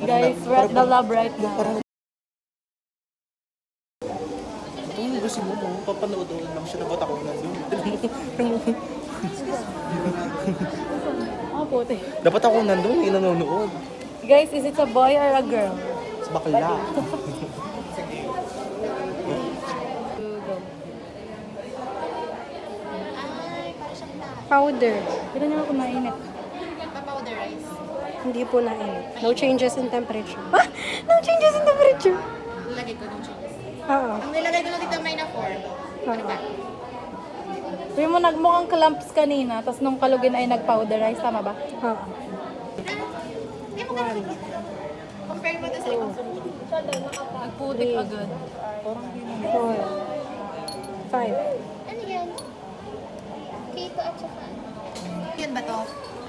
Guys, we're at the lab right now. Parang ito yung gusto mo, papanood lang siya, dapat ako nandun. Oh, puti. Dapat ako nandun, nanonood. Guys, is it a boy or a girl? Sa bakla. Powder. Pero naman ako mainit. Pa-powderize. Hindi po nainit. No changes in temperature. Ah! No changes in temperature! Lagay ko ng cheese. Oo. Ang nilagay ko lang dito may na form. Ano ba? Pero mo nagmukhang clumps kanina, tapos nung kalugin ay nag-powderize, tama ba? Oo. Hindi mo ganun. Compare mo to sa ibang Nagputik agad. 4. 5. Ano yan? Keto at saka. Yan ba to?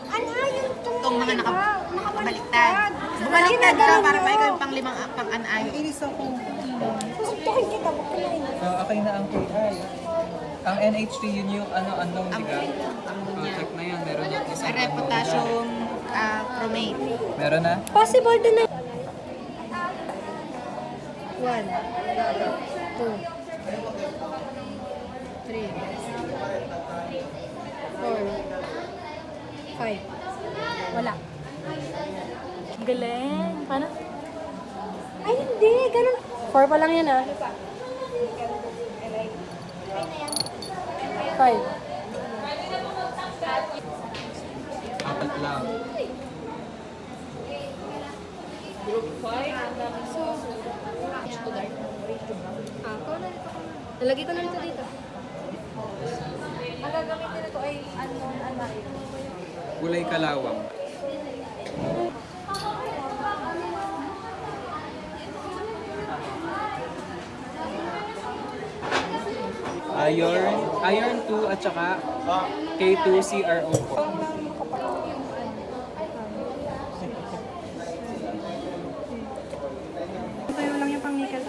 Ano yun? Itong mga nakabaliktad. Bumaliktad ka para pa ikaw yung pang-anay. Inis ako. Susuntukin kita. Okay na ang KI. Ang NH3 yun yung unknown, di ba? Check na yan, meron na. Potassium chromate. Meron na? Possible din na. 1. 2. 3. 4. 5. Wala. Galing. Paano? Ay, hindi. Ganun. 4 pa lang yan, ah. 5. Apat lang. Nalagay ko na ito dito. Ang gagamitin nito ay unknown anay. Gulay kalawang. Iron 2 at saka K2CRO po. Ito lang yung pang nickel.